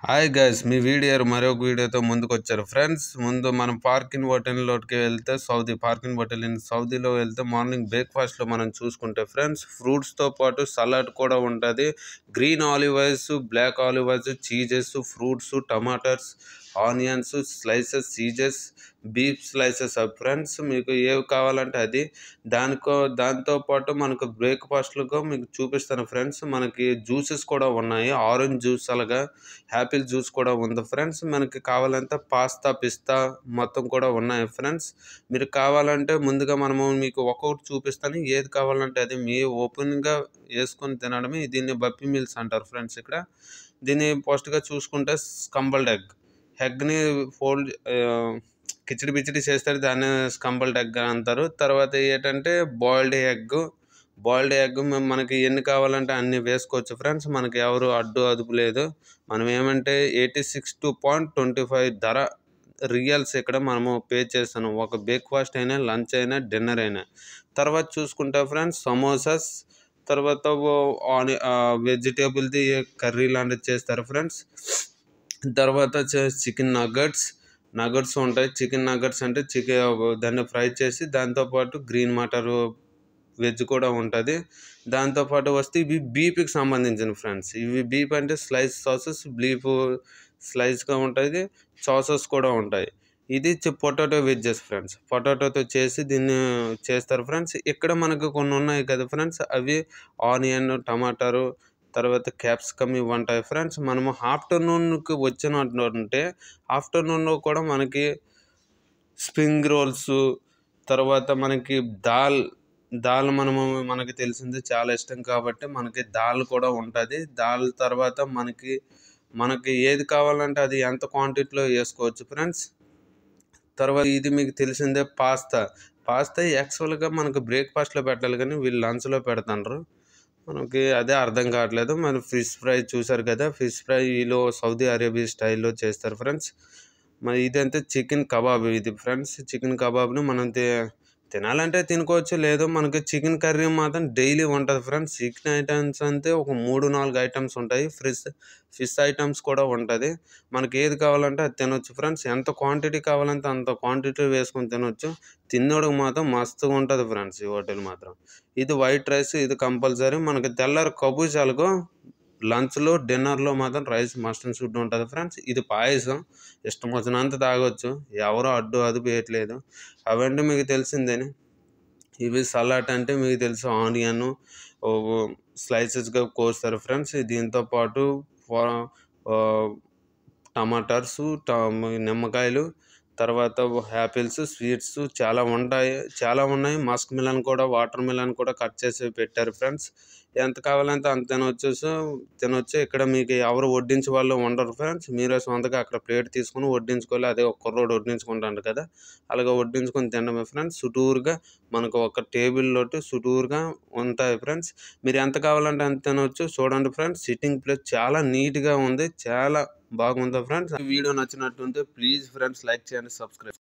Hi guys, మీ మరొక వీడియోతో ముందుకు వచ్చారు ఫ్రెండ్స్. ముందు మనం పార్కిన్ హోటల్లోకి వెళ్తే పార్కిన్ హోటల్ ఇన్ సౌదీలో వెళ్తే మార్నింగ్ బ్రేక్ఫాస్ట్లో మనం చూసుకుంటే ఫ్రెండ్స్, ఫ్రూట్స్తో పాటు సలాడ్ కూడా ఉంటుంది. Green olive oils, black olive oils, cheeses, fruits, tomatoes, onions, slices, cheeses, beef slices friends. మీకు ఏవి కావాలంటే అది. దాంతోపాటు మనకు బ్రేక్ఫాస్ట్లుగా మీకు చూపిస్తాను ఫ్రెండ్స్. మనకి జ్యూసెస్ కూడా ఉన్నాయి. ఆరెంజ్ జ్యూస్, అలాగా యాపిల్ జ్యూస్ కూడా ఉంది ఫ్రెండ్స్. మనకి కావాలంటే పాస్తా, పిస్తా మొత్తం కూడా ఉన్నాయి ఫ్రెండ్స్. మీరు కావాలంటే ముందుగా మీకు ఒక్కొక్కటి చూపిస్తాను. ఏది కావాలంటే అది మీ ఓపెన్గా వేసుకొని తినడమే. దీన్ని బప్పీ మీల్స్ అంటారు ఫ్రెండ్స్. ఇక్కడ దీన్ని ఫస్ట్గా చూసుకుంటే స్కంబల్డ్ ఎగ్ని ఫోల్డ్ కిచిడి బిచిడి చేస్తారు, దాన్ని స్కంబల్డ్ ఎగ్ అంటారు. తర్వాత ఏంటంటే బాయిల్డ్ ఎగ్ మనకి ఎన్ని కావాలంటే అన్ని వేసుకోవచ్చు ఫ్రెండ్స్. మనకి ఎవరు అదుపు లేదు. మనం ఏమంటే 86.25 ధర రియల్స్ ఇక్కడ మనము పే చేస్తాను, ఒక బ్రేక్ఫాస్ట్ అయినా, లంచ్ అయినా, డిన్నర్ అయినా. తర్వాత చూసుకుంటే ఫ్రెండ్స్ సమోసాస్, తర్వాత వెజిటేబుల్ది కర్రీ లాంటిది చేస్తారు ఫ్రెండ్స్. తర్వాత చికెన్ నగట్స్ ఉంటాయి. చికెన్ నగట్స్ అంటే దాన్ని ఫ్రై చేసి దాంతోపాటు గ్రీన్ మటర్ వెజ్ కూడా ఉంటుంది. దాంతోపాటు వస్తే ఇవి బీఫ్కి సంబంధించిన ఫ్రెండ్స్. ఇవి బీఫ్ అంటే స్లైస్ సాసెస్, బీఫ్ స్లైస్గా ఉంటుంది, సాసెస్ కూడా ఉంటాయి. ఇది పొటాటో వెజ్జెస్ ఫ్రెండ్స్. పొటాటోతో చేసి దీన్ని చేస్తారు ఫ్రెండ్స్. ఇక్కడ మనకు కొన్ని ఉన్నాయి కదా ఫ్రెండ్స్, అవి ఆనియన్, టమాటారు, తర్వాత క్యాప్సికమ్ ఇవి ఉంటాయి ఫ్రెండ్స్. మనము ఆఫ్టర్నూన్కి వచ్చినట్టుంటే ఆఫ్టర్నూన్లో కూడా మనకి స్ప్రింగ్ రోల్స్, తర్వాత మనకి దాల్ మనకి తెలిసింది చాలా ఇష్టం కాబట్టి మనకి దాల్ కూడా ఉంటుంది. దాల్ తర్వాత మనకి ఏది కావాలంటే అది ఎంత క్వాంటిటీలో వేసుకోవచ్చు ఫ్రెండ్స్. తర్వాత ఇది మీకు తెలిసిందే పాస్తా యాక్చువల్గా మనకు బ్రేక్ఫాస్ట్లో పెట్టాలి, కానీ వీళ్ళు లంచ్లో పెడతారు. మనకి అదే అర్థం కావట్లేదు. మన ఫిష్ ఫ్రై చూసారు కదా, ఫిష్ ఫ్రైలో సౌదీ అరేబియా స్టైల్లో చేస్తారు ఫ్రెండ్స్. మరి ఇదంటే చికెన్ కబాబ్ ఇది ఫ్రెండ్స్. చికెన్ కబాబ్ని మనం తినాలంటే తినుకోవచ్చు, లేదు మనకి చికెన్ కర్రీ మాత్రం డైలీ ఉంటుంది ఫ్రెండ్స్. చికెన్ ఐటమ్స్ అంటే ఒక 3-4 ఐటమ్స్ ఉంటాయి. ఫిష్ ఐటమ్స్ కూడా ఉంటుంది. మనకి ఏది కావాలంటే అది తినొచ్చు ఫ్రెండ్స్. ఎంత క్వాంటిటీ కావాలంటే అంత క్వాంటిటీ వేసుకొని తినొచ్చు. తిన్నోడికి మాత్రం మస్తుగా ఉంటుంది ఫ్రెండ్స్ ఈ హోటల్ మాత్రం. ఇది వైట్ రైస్, ఇది కంపల్సరీ. మనకి తెల్లారి కబూసాలకు లంచ్లో, డిన్నర్లో మాత్రం రైస్ మస్ట్ అండ్ షుడ్ ఉంటుంది ఫ్రెండ్స్. ఇది పాయసం, ఇష్టం వచ్చినంత తాగొచ్చు, ఎవరో అదుపు వేయట్లేదు. అవంటే మీకు తెలిసిందేని. ఇవి సలాడ్ అంటే మీకు తెలుసు, ఆనియన్ స్లైసెస్గా కోస్తారు ఫ్రెండ్స్. దీంతో పాటు టమాటర్స్, నిమ్మకాయలు, తర్వాత యాపిల్స్, స్వీట్స్ చాలా ఉన్నాయి. మస్క్ మిలన్ కూడా, వాటర్ మిలన్ కూడా కట్ చేసి పెట్టారు ఫ్రెండ్స్. ఎంత కావాలంటే అంత తినొచ్చు. ఇక్కడ మీకు ఎవరు వడ్డించే వాళ్ళు ఉండరు ఫ్రెండ్స్. మీరే సొంతగా అక్కడ ప్లేట్ తీసుకుని వడ్డించుకోవాలి. అదే ఒక కుర్రోడు వడ్డించుకుంటాడు కదా, అలాగే వడ్డించుకొని తినడమే ఫ్రెండ్స్. చుట్టూరుగా మనకు ఒక టేబుల్లోటి చుట్టూరుగా ఉంటాయి ఫ్రెండ్స్. మీరు ఎంత కావాలంటే అంత తినవచ్చు. చూడండి ఫ్రెండ్స్, సిట్టింగ్ ప్లేస్ చాలా నీట్గా ఉంది, చాలా బాగుంది ఫ్రెండ్స్. వీడియో నచ్చినట్టుంటే ప్లీజ్ ఫ్రెండ్స్ లైక్ చేయండి, సబ్స్క్రైబ్.